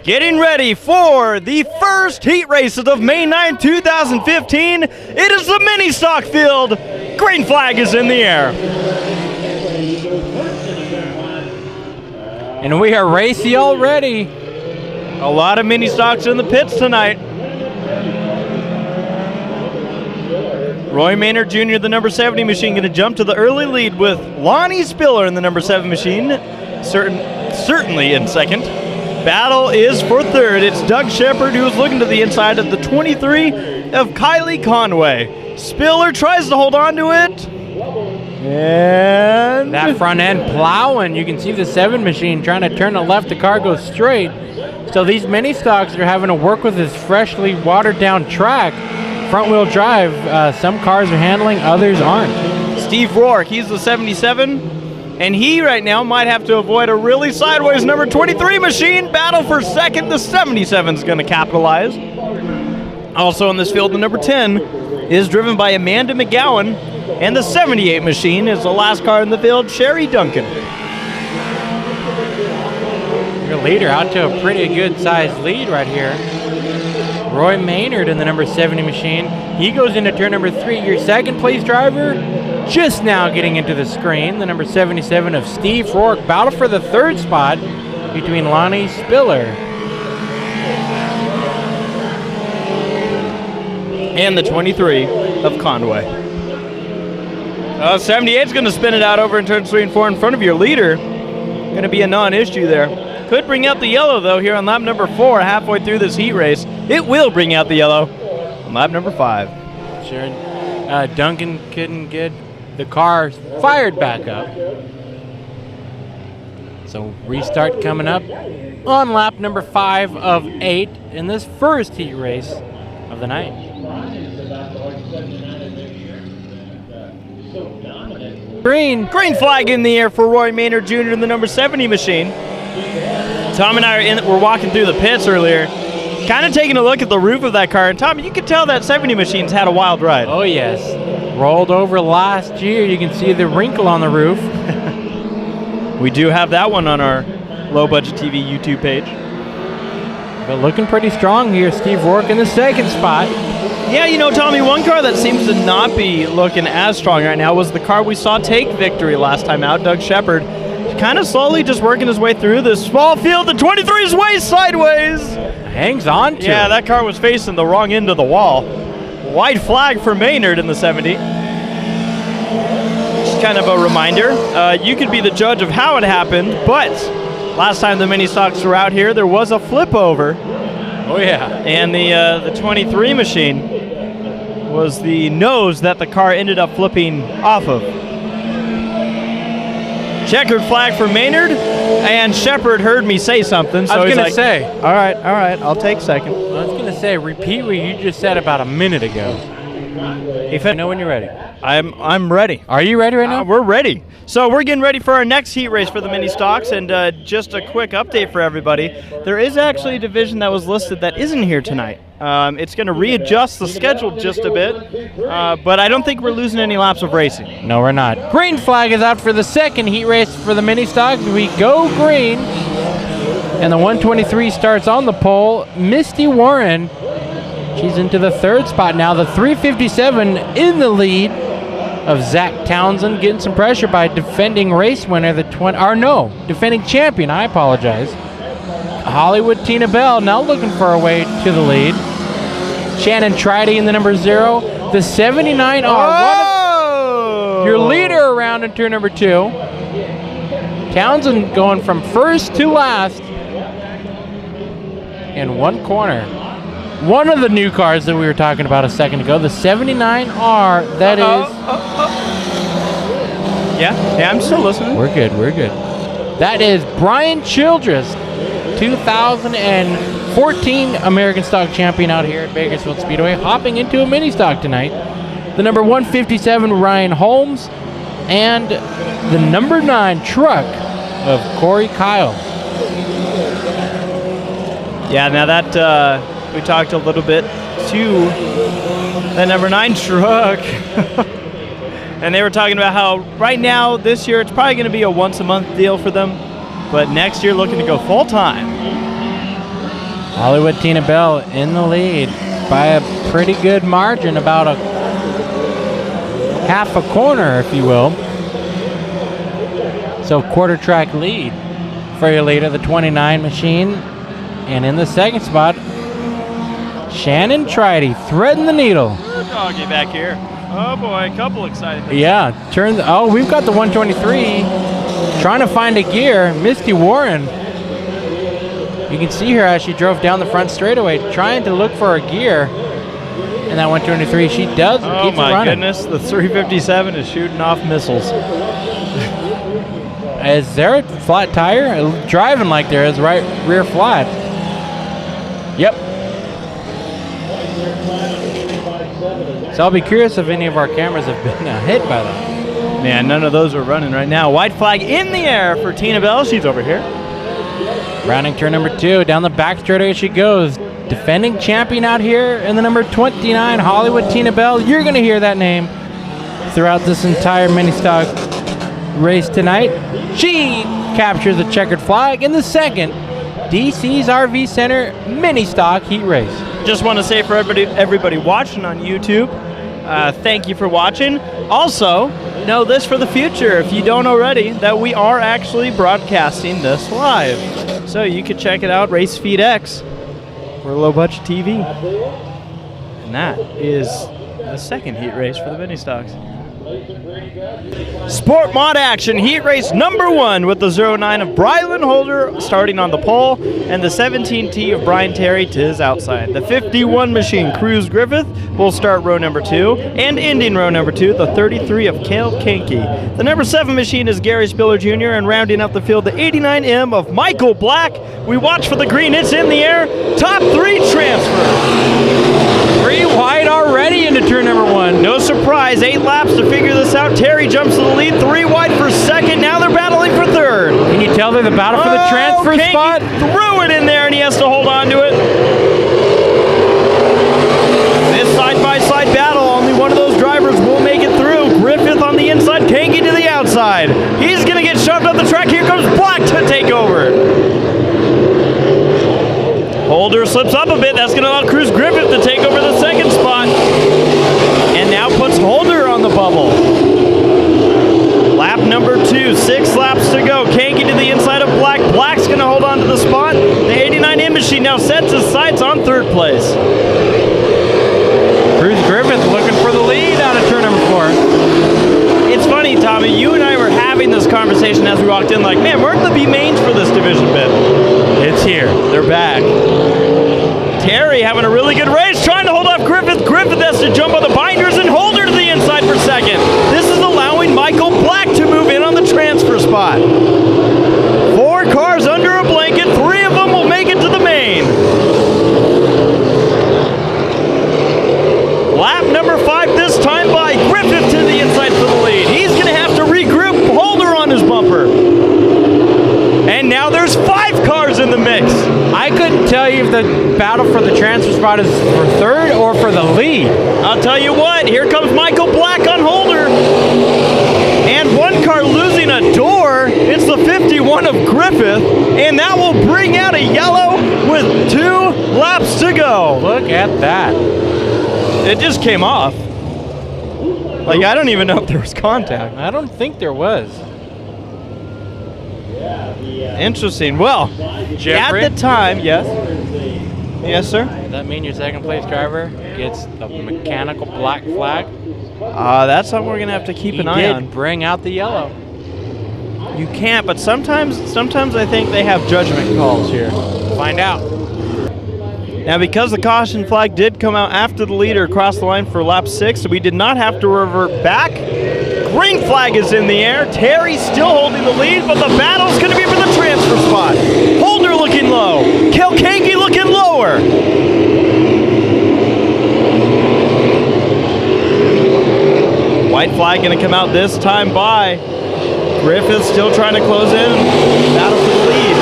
Getting ready for the first heat races of May 9, 2015. It is the mini stock field. Green flag is in the air. And we are racy already. A lot of mini stocks in the pits tonight. Roy Maynard Jr., the number 70 machine, going to jump to the early lead with Lonnie Spiller in the number 7 machine, certainly in second. Battle is for third. It's Doug Shepard who's looking to the inside of the 23 of Kylie Conway. Spiller tries to hold on to it. And that front end plowing. You can see the 7 machine trying to turn to left. The car goes straight. So these mini stocks are having to work with this freshly watered down track. Front wheel drive. Some cars are handling, others aren't. Steve Rourke, he's the 77. And he right now might have to avoid a really sideways number 23 machine. Battle for second. The 77 is going to capitalize. Also in this field, the number 10 is driven by Amanda McGowan. And the 78 machine is the last car in the field, Sherry Duncan. Your leader out to a pretty good sized lead right here. Roy Maynard in the number 70 machine. He goes into turn number 3. Your second place driver just now getting into the screen. The number 77 of Steve Rourke. Battle for the third spot between Lonnie Spiller and the 23 of Conway. 78 is going to spin it out over in turns 3 and 4 in front of your leader. Going to be a non-issue there. Could bring out the yellow, though, here on lap number 4, halfway through this heat race. It will bring out the yellow on lap number 5. Sure. Duncan couldn't get the car fired back up. So restart coming up on lap number 5 of 8 in this first heat race of the night. Green flag in the air for Roy Maynard Jr. in the number 70 machine. Tom and I were walking through the pits earlier, kind of taking a look at the roof of that car. And Tom, you can tell that 70 machine's had a wild ride. Oh yes, rolled over last year. You can see the wrinkle on the roof. We do have that one on our Low Budget TV YouTube page. But looking pretty strong here. Steve Rourke in the second spot. Yeah, you know, Tommy, one car that seems to not be looking as strong right now was the car we saw take victory last time out, Doug Shepard. Kind of slowly just working his way through this small field. The 23's way sideways. Hangs on to Yeah, it. that car was facing the wrong end of the wall. White flag for Maynard in the 70. Just kind of a reminder. You could be the judge of how it happened, but last time the mini stocks were out here, there was a flip over. Oh yeah. And the 23 machine was the nose that the car ended up flipping off of. Checkered flag for Maynard, and Shepard heard me say something, so I was he's gonna like, say. all right, I'll take second. I was gonna say, repeat what you just said about a minute ago. If I know when you're ready. I'm ready. Are you ready right now? We're ready. So we're getting ready for our next heat race for the mini stocks, and just a quick update for everybody. There is actually a division that was listed that isn't here tonight. It's going to readjust the schedule just a bit, but I don't think we're losing any laps of racing. No, we're not. Green flag is out for the second heat race for the mini stocks. We go green, and the 123 starts on the pole. Misty Warren, she's into the third spot now. The 357 in the lead of Zach Townsend, getting some pressure by defending race winner, defending champion, I apologize. Hollywood Tina Bell now looking for a way to the lead. Shannon Tridy in the number 0. The 79 are your leader around in turn number 2. Townsend going from first to last in one corner. One of the new cars that we were talking about a second ago, the 79R, that is... Yeah, I'm still listening. We're good. That is Brian Childress, 2014 American Stock Champion out here at Bakersfield Speedway, hopping into a mini stock tonight. The number 157, Ryan Holmes, and the number 9 truck of Corey Kyle. Yeah, now that we talked a little bit to that number 9 truck. And they were talking about how right now, this year, it's probably going to be a once-a-month deal for them. But next year, looking to go full-time. Hollywood Tina Bell in the lead by a pretty good margin, about a half a corner, if you will. So quarter track lead for your leader, the 29 machine. And in the second spot, Shannon Tridy threading the needle. Doggy back here. Oh boy, a couple excited. Yeah, we've got the 123 trying to find a gear. Misty Warren, you can see her as she drove down the front straightaway trying to look for a gear. And that 123, she does. Oh keeps my it running. goodness, the 357 is shooting off missiles. Is there a flat tire? Driving like there is, right rear flat. Yep. So I'll be curious if any of our cameras have been hit by that. Man, none of those are running right now. White flag in the air for Tina Bell. She's over here. Rounding turn number 2. Down the back straightaway she goes. Defending champion out here in the number 29, Hollywood Tina Bell. You're going to hear that name throughout this entire mini stock race tonight. She captures the checkered flag in the second DC's RV Center mini stock heat race. Just want to say for everybody watching on YouTube, thank you for watching. Also, know this for the future, if you don't already, that we are actually broadcasting this live. So you can check it out, Race Feed X, for Low Budget TV. And that is the second heat race for the mini stocks. Sport mod action, heat race number 1 with the 09 of Brylan Holder starting on the pole and the 17T of Brian Terry to his outside. The 51 machine, Cruz Griffith, will start row number 2 and ending row number 2, the 33 of Cale Kenke. The number 7 machine is Gary Spiller Jr. and rounding out the field, the 89M of Michael Black. We watch for the green, it's in the air, top 3 transfer. 3 wide already into turn number 1. No surprise, 8 laps to figure this out. Terry jumps to the lead, 3 wide for second. Now they're battling for third. Can you tell they're the battle for the transfer Kenke spot? Threw it in there and he has to hold on to it. This side-by-side battle, only one of those drivers will make it through. Griffith on the inside, Kenke to the outside. He's going to get shoved up the track. Here comes Black to take over. Holder slips up a bit. That's going to allow Cruz Griffith to take over the second spot. And now puts Holder on the bubble. Lap number 2, 6 laps to go. Kenke to the inside of Black. Black's going to hold on to the spot. The 89M machine now sets his sights on third place. Cruz Griffith looking for the lead out of turn number 4. It's funny, Tommy, you and I were having this conversation as we walked in, like, man, where'd the B-mains for this division been? It's here. They're back. Terry having a really good race, trying to hold off Griffith. Griffith has to jump on the binders and Holder to the inside for second. This is allowing Michael Black to move in on the transfer spot. 4 cars under a blanket. 3 of them will make it to the main. Lap number 5 this time by Griffith to the inside for the lead. He's going to have to regroup Holder on his bumper. And now there's 5 cars in the mix. I couldn't tell you if the battle for the transfer spot is for third or for the lead. I'll tell you what, here comes Michael Black on Holder. And 1 car losing a door. It's the 51 of Griffith. And that will bring out a yellow with 2 laps to go. Look at that. It just came off. Like, I don't even know if there was contact. I don't think there was. Interesting. Well, Jeffrey? at the time, yes. Yes, sir. Does that mean your second place driver gets the mechanical black flag? That's something we're going to have to keep an eye on. Bring out the yellow. You can't, but sometimes I think they have judgment calls here. Find out. Now, because the caution flag did come out after the leader across the line for lap 6, we did not have to revert back. Green flag is in the air. Terry still holding the lead, but the battle's going to be for the transfer spot. Holder looking low. Cale Kenke looking lower. White flag going to come out this time by Griffith, still trying to close in. Battle for the lead.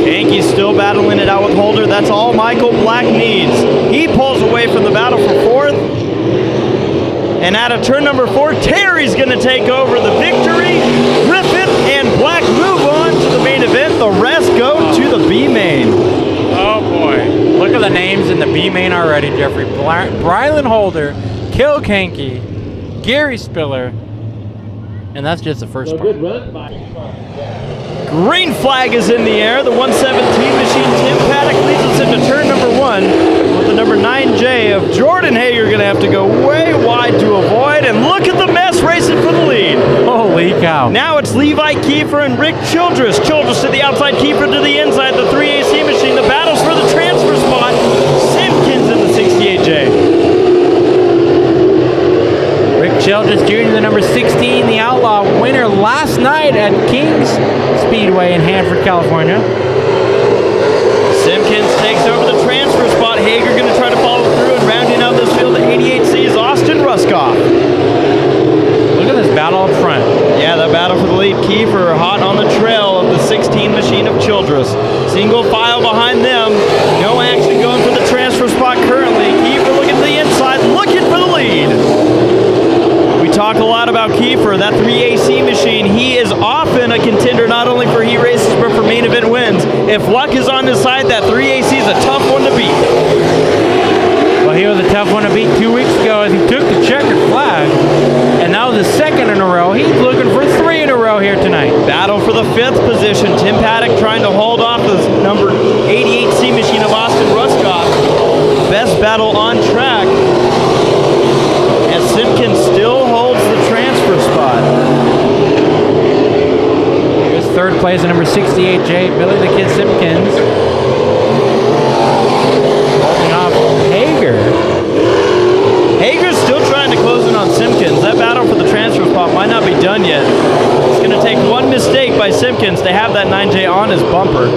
Kenke's still battling it out with Holder. That's all Michael Black needs. He pulls away from the battle for 4th. And out of turn number 4, Terry's going to take over the victory. Griffith and Black move on to the main event. The rest B-main already, Jeffrey. Brylan Holder, Kilkenky, Gary Spiller, and that's just the first part. Green flag is in the air. The 117 machine, Tim Paddock, leads us into turn number 1 with the number 9J of Jordan Hager going to have to go way wide to avoid. And look at the mess racing for the lead. Holy cow. Now it's Levi Kiefer and Rick Childress. Childress to the outside, Kiefer to the inside. The 3AC machine, the battles for the transfer spot. Simpkins in the 68J. Rick Childress Jr., the number 16, the Outlaw winner last night at King's Speedway in Hanford, California. Simpkins takes over the transfer spot. Hager going to try to follow through, and rounding out this field at 88C is Austin Ruskoff. Look at this battle up front. Yeah, that battle for the lead. Kiefer hot on the trail of the 16 machine of Childress. Single file behind them. No action going for the transfer spot currently. Kiefer looking to the inside, looking for the lead. We talk a lot about Kiefer, that 3AC machine. He is often a contender not only for heat races but for main event wins. If luck is on his side, that 3AC is a tough one to beat. Well, he was a tough one to beat 2 weeks ago as he took the checkered flag, and that was his second in a row. He's looking for 3 in a row here tonight. Battle for the 5th position. Tim Paddock trying to hold off the number 88C machine of Austin Ruskoff. Best battle on track. Simpkins still holds the transfer spot. Here's third place, number 68J, Billy the Kid Simpkins. Holding off Hager. Hager's still trying to close in on Simpkins. That battle for the transfer spot might not be done yet. It's going to take one mistake by Simpkins to have that 9J on his bumper.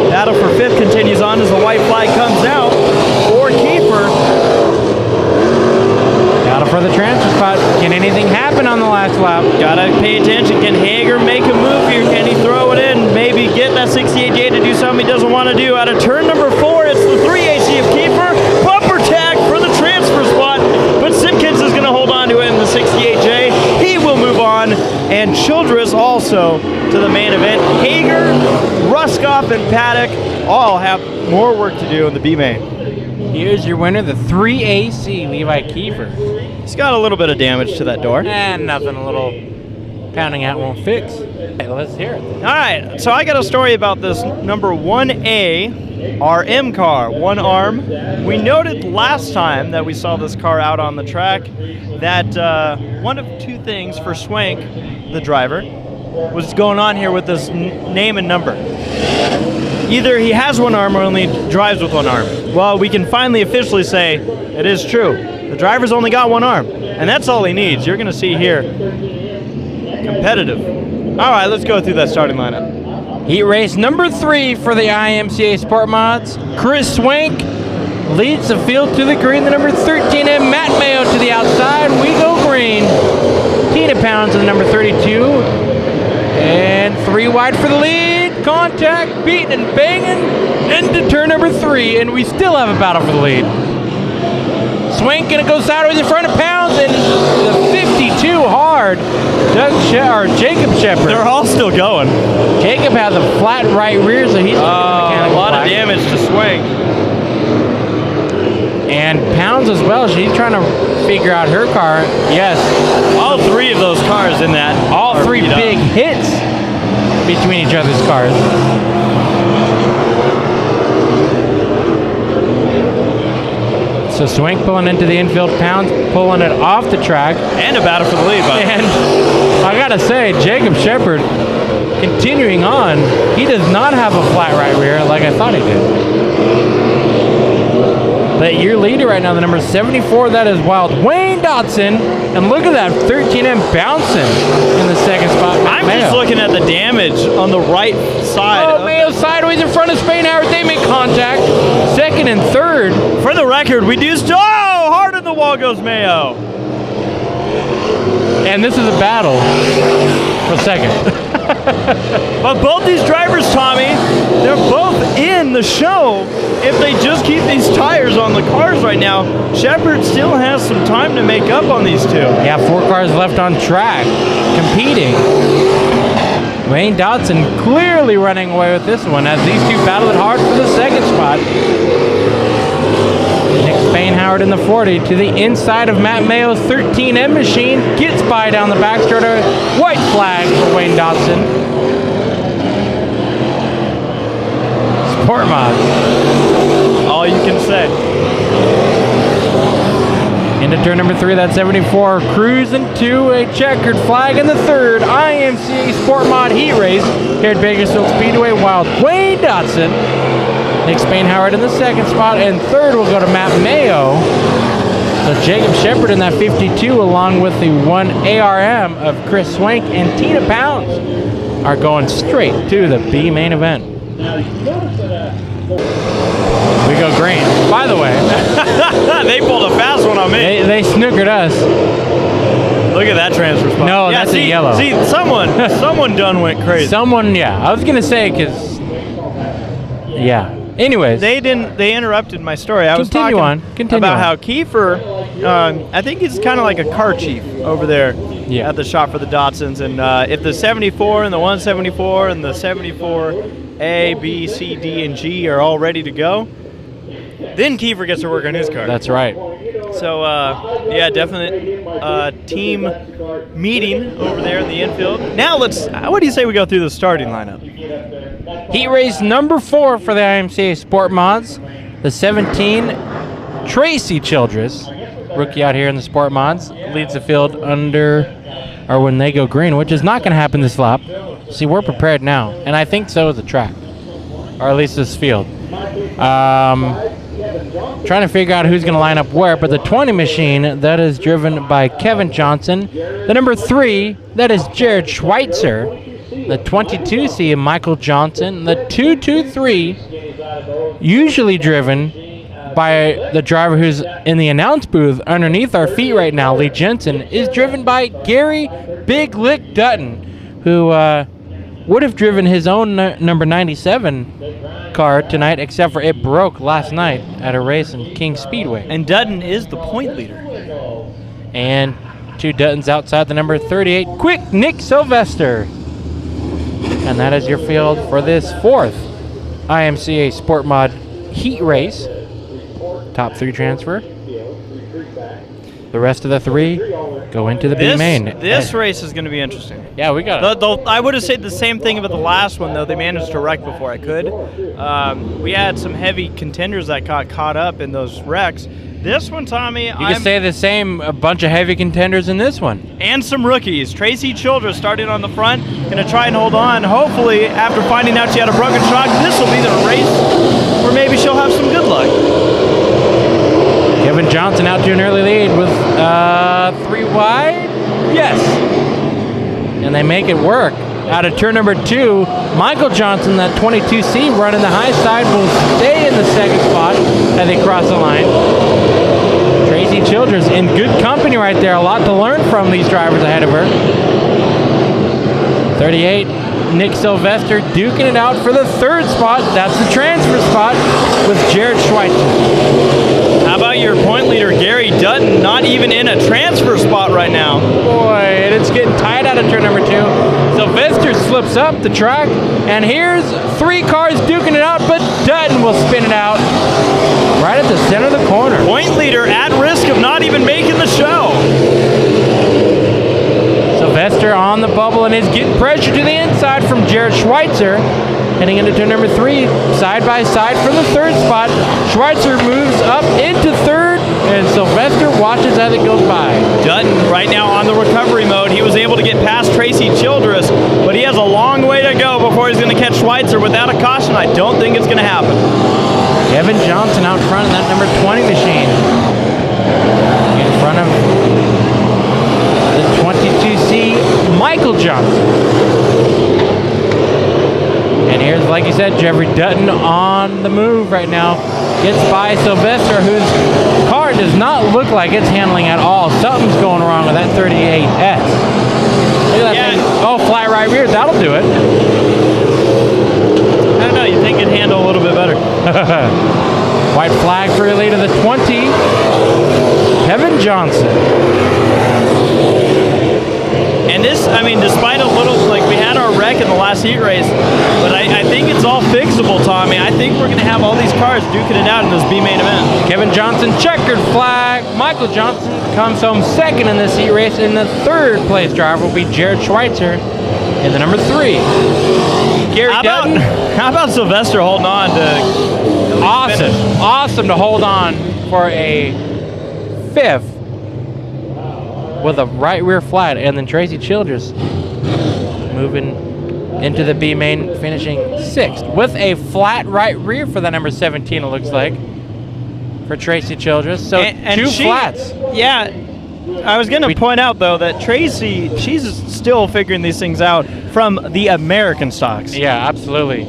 Battle for 5th continues on as the white flag comes out for Kiefer. Battle for the transfer spot. Can anything happen on the last lap? Gotta pay attention. Can Hager make a move here? Can he throw it in? Maybe get that 68J to do something he doesn't want to do. Out of turn number 4, it's the 3AC of Kiefer. Bumper tag for the transfer spot, but Simpkins is going to hold on to it in the 68J. He will move on, and Childress also to the main event. Hager, Ruskoff, and Paddock all have more work to do in the B-main. Here's your winner, the 3AC, Levi Kiefer. He's got a little bit of damage to that door. And nothing a little pounding out won't fix. Hey, let's hear it. All right, so I got a story about this number 1A RM car, one arm. We noted last time that we saw this car out on the track that one of 2 things for Swank, the driver, was going on here with this name and number. Either he has one arm or only drives with one arm. Well, we can finally officially say it is true. The driver's only got one arm, and that's all he needs. You're going to see here, competitive. All right, let's go through that starting lineup. Heat race number 3 for the IMCA Sport Mods. Chris Swank leads the field to the green. The number 13 and Matt Mayo to the outside. We go green. Tina Pound to the number 32. And 3 wide for the lead. Contact, beating and banging into turn number 3, and we still have a battle for the lead. Swank gonna go sideways in front of Pounds, and the 52 hard. Jacob Shepard. They're all still going. Jacob has a flat right rear, so he's a lot of damage to Swank. And Pounds as well. She's trying to figure out her car. Yes, all 3 of those cars in that. All 3 big hits between each other's cars. So Swank pulling into the infield, Pounds pulling it off the track. And a battle for the lead, buddy. And I gotta say, Jacob Shepard continuing on. He does not have a flat right rear like I thought he did. But your leader right now, the number 74, that is Wild Wayne Dotson. And look at that, 13M bouncing in the second spot. I'm just looking at the damage on the right side. Oh, Mayo sideways in front of Spainhauer. They make contact. Second and third. For the record, we do still. Oh, hard in the wall goes Mayo. And this is a battle for second. But both these drivers, Tommy, they're both in the show. If they just keep these tires on the cars right now, Shepard still has some time to make up on these 2. Yeah, 4 cars left on track, competing. Wayne Dotson clearly running away with this one as these 2 battle it hard for the second spot. Nick Spainhoward in the 40 to the inside of Matt Mayo's 13M machine. Gets by down the backstretch. White flag for Wayne Dodson. Sport Mods. All you can say. Into turn number 3, that 74, cruising to a checkered flag in the 3rd IMCA Sport Mod Heat Race here at Bakersfield Speedway. Wild Wayne Dodson. Nick Spainhoward in the 2nd spot, and 3rd will go to Matt Mayo. So Jacob Shepard in that 52, along with the 1 ARM of Chris Swank and Tina Pounds, are going straight to the B main event. We go green. By the way, they pulled a fast one on me. they snookered us. Look at that transfer spot. No, that's a yellow. See, someone done went crazy. Someone, yeah. I was gonna say because, yeah. Anyways, They interrupted my story. I was Continue talking on. Continue about on. how Kiefer, I think he's kind of like a car chief over there Yeah. at the shop for the Dotsons. And if the 74 and the 174 and the 74A, B, C, D, and G are all ready to go, then Kiefer gets to work on his car. that's right. So, yeah, definite team meeting over there in the infield. Now what do you say we go through the starting lineup? Heat race number 4 for the IMCA Sport Mods. The 17, Tracy Childress, rookie out here in the Sport Mods, leads the field when they go green, which is not going to happen this lap. See, we're prepared now, and I think so is the track, or at least this field. Trying to figure out who's going to line up where, but the 20 machine, that is driven by Kevin Johnson. The number 3, that is Jared Schweitzer. The 22C, Michael Johnson. The 223, usually driven by the driver who's in the announce booth underneath our feet right now, Lee Jensen, is driven by Gary Big Lick Dutton, who would have driven his own number 97 car tonight, except for it broke last night at a race in King Speedway. And Dutton is the point leader. And 2 Duttons outside the number 38, quick Nick Sylvester. And that is your field for this 4th IMCA Sport Mod Heat Race. Top 3 transfer. The rest of the 3 go into the B main. This race is going to be interesting. Yeah, we got it. I would have said the same thing about the last one, though. They managed to wreck before I could. We had some heavy contenders that got caught up in those wrecks. This one, Tommy, You can say the same, a bunch of heavy contenders in this one. and some rookies. Tracy Childress starting on the front, going to try and hold on. Hopefully, after finding out she had a broken shock, this will be the race where maybe she'll have some good luck. Kevin Johnson out to an early lead with 3 wide. Yes. And they make it work. Out of turn number 2, Michael Johnson, that 22C, running the high side, will stay in the 2nd spot as they cross the line. Tracy Childress in good company right there. A lot to learn from these drivers ahead of her. 38, Nick Sylvester duking it out for the 3rd spot. That's the transfer spot with Jared Schweitzer. How about your point leader, Gary Dutton, not even in a transfer spot right now? Boy, and it's getting tight out of turn number 2. Sylvester slips up the track, and here's 3 cars duking it out, but Dutton will spin it out right at the center of the corner. Point leader at risk of not even making the show. Sylvester on the bubble and is getting pressure to the inside from Jared Schweitzer. Heading into turn number 3, side by side for the 3rd spot. Schweitzer moves up into 3rd, and Sylvester watches as it goes by. Dutton right now on the recovery mode. He was able to get past Tracy Childress, but he has a long way to go before he's going to catch Schweitzer without a caution. I don't think it's going to happen. Kevin Johnson out front in that number 20 machine. In front of the 22C, Michael Johnson. And here's, like you said, Jeffrey Dutton on the move right now. Gets by Sylvester, whose car does not look like it's handling at all. Something's going wrong with that 38S. Look at that thing. Oh, fly right rear. That'll do it. I don't know. You think it'd handle a little bit better. White flag for lead of the 20. Kevin Johnson. And this, I mean, despite a little, like we had our wreck in the last heat race, but I think it's all fixable, Tommy. I think we're going to have all these cars cars duking it out in this B main event. Kevin Johnson, checkered flag. Michael Johnson comes home second in this heat race, and the third place driver will be Jared Schweitzer in the number 3. Gary Dutton. How about Sylvester holding on to Awesome to hold on for a 5th with a right rear flat, and then Tracy Childress moving into the B main, finishing 6th with a flat right rear for the number 17. It looks like for Tracy Childress. So and two flats. Yeah, I was gonna point out though that Tracy, she's still figuring these things out from the American stocks. Yeah, absolutely.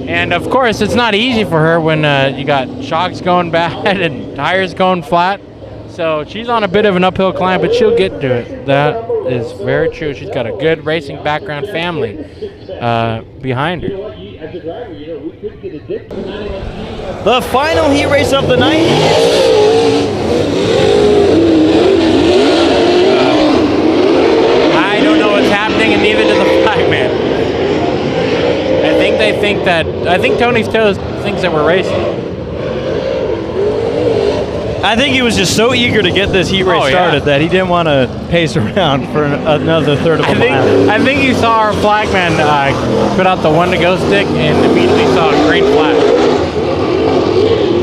And of course, it's not easy for her when you got shocks going bad and tires going flat. So she's on a bit of an uphill climb, but she'll get to it. That is very true. She's got a good racing background family behind her. The final heat race of the night. I don't know what's happening, and neither does the flagman. I think Tony's Toast thinks that we're racing. I think he was just so eager to get this heat race started that he didn't want to pace around for another third of a mile. I think you saw our flagman put out the 1 to go stick and immediately saw a green flag.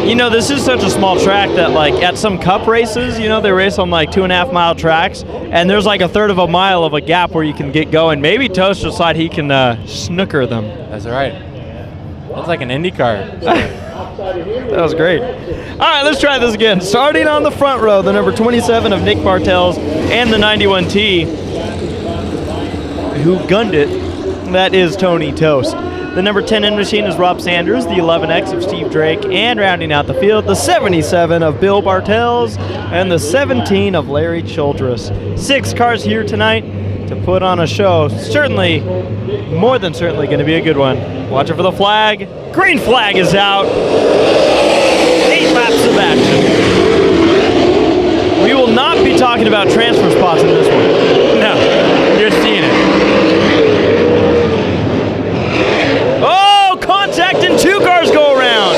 You know, this is such a small track that, like, at some cup races, you know, they race on like 2.5 mile tracks, and there's like a third of a mile of a gap where you can get going. Maybe Toast decided he can snooker them. That's right. That's like an IndyCar. That was great. All right, let's try this again. Starting on the front row, the number 27 of Nick Bartels and the 91T, who gunned it, that is Tony Toast. The number 10 in machine is Rob Sanders, the 11X of Steve Drake, and rounding out the field, the 77 of Bill Bartels and the 17 of Larry Childress. 6 cars here tonight to put on a show. Certainly, more than certainly going to be a good one. Watching for the flag. Green flag is out. 8 laps of action. We will not be talking about transfer spots in this one. No, you're seeing it. Oh, contact and 2 cars go around.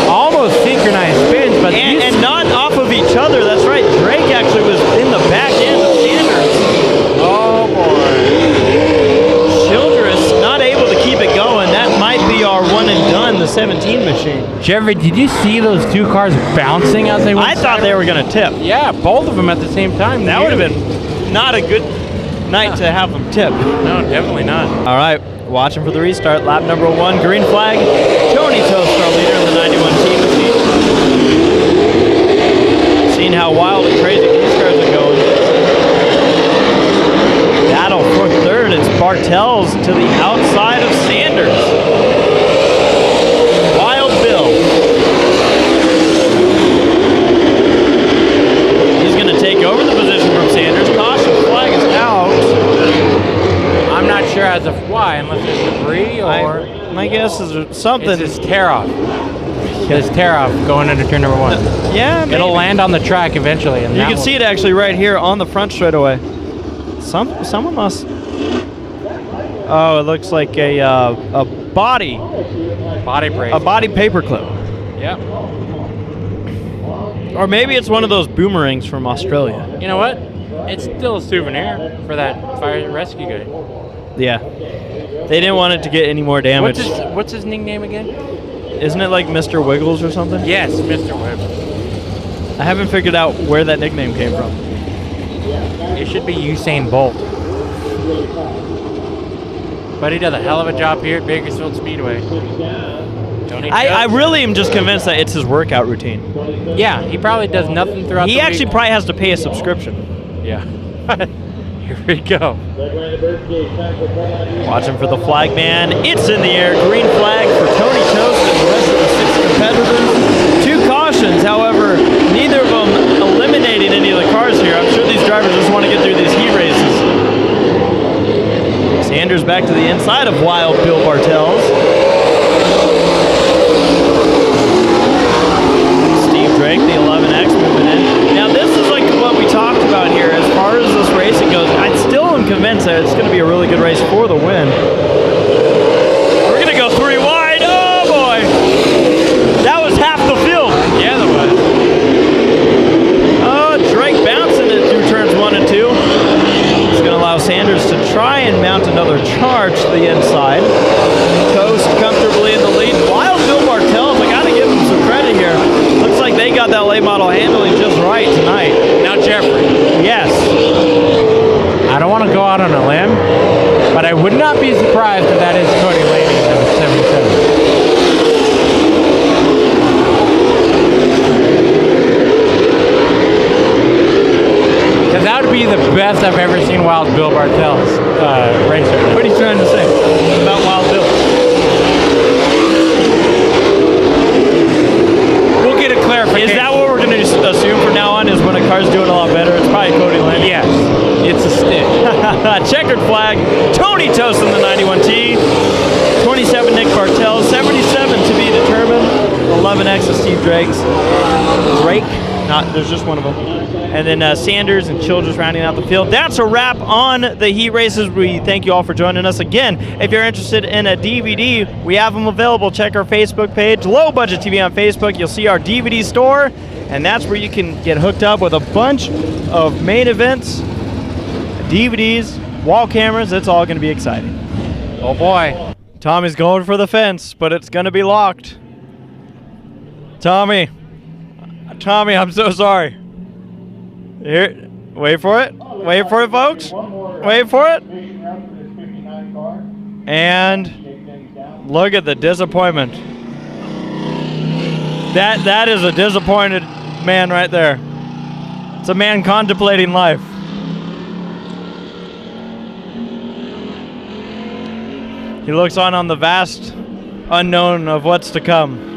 Almost synchronized spins, but and not off of each other. That's right. Drake actually was in the back end of Sanders. Oh boy. Childress not able to keep it going. That might be our one and done, the 17 machine. Jeffrey, did you see those 2 cars bouncing as they went? I thought they were going to tip. Yeah, both of them at the same time. That would have been not a good night to have them tip. No, definitely not. All right, watching for the restart. Lap number 1, green flag. Tony Toast, our leader in the 91T machine. Seeing how wild and crazy these cars are going. Battle for third. It's Bartels to the outside of Sanders. Wild Bill. He's going to take over the position from Sanders. Caution flag is out. I'm not sure as of why, unless it's debris or... My guess is something. It's his tear-off. His tear-off going into turn number 1. Yeah, maybe. It'll land on the track eventually. And you can see it actually right here on the front straightaway. Someone must... Oh, it looks like a body. Body brace. A body paperclip. Yep. Or maybe it's one of those boomerangs from Australia. You know what? It's still a souvenir for that fire and rescue guy. Yeah. They didn't want it to get any more damage. What's his nickname again? Isn't it like Mr. Wiggles or something? Yes, Mr. Wiggles. I haven't figured out where that nickname came from. It should be Usain Bolt. But he does a hell of a job here at Bakersfield Speedway. I really am just convinced that it's his workout routine. Yeah, he probably does nothing throughout the week. He actually probably has to pay a subscription. Yeah. Here we go. Watching for the flag man. It's in the air. Green flag for Tony Toast and the rest of the 6 competitors. 2 cautions, however, neither of them eliminating any of the cars here. I'm sure these drivers just want to get through these heat races. Sanders back to the inside of Wild Bill Bartels. Steve Drake, the 11X, moving in. Now this is like what we talked about here as far as this racing goes. I still am convinced that it's going to be a really good race for the win. We're going to go 3 wide. Oh boy! That best I've ever seen Wild Bill Bartels racer. What are you trying to say about Wild Bill? We'll get a clarification. Is that what we're going to assume from now on? Is when a car's doing a lot better, it's probably Cody Landry? Yes, it's a stick. Checkered flag. Tony Tost in the 91T. 27 Nick Bartels. 77 to be determined. 11X is Steve Drake. There's just one of them. And then Sanders and Childress rounding out the field. That's a wrap on the heat races. We thank you all for joining us. Again, if you're interested in a DVD, we have them available. Check our Facebook page, Low Budget TV on Facebook. You'll see our DVD store, and that's where you can get hooked up with a bunch of main events, DVDs, wall cameras. It's all going to be exciting. Oh boy. Tommy's going for the fence, but it's going to be locked. Tommy, I'm so sorry. Here, wait for it. Wait for it, folks. Wait for it. And look at the disappointment. That is a disappointed man right there. It's a man contemplating life. He looks on the vast unknown of what's to come.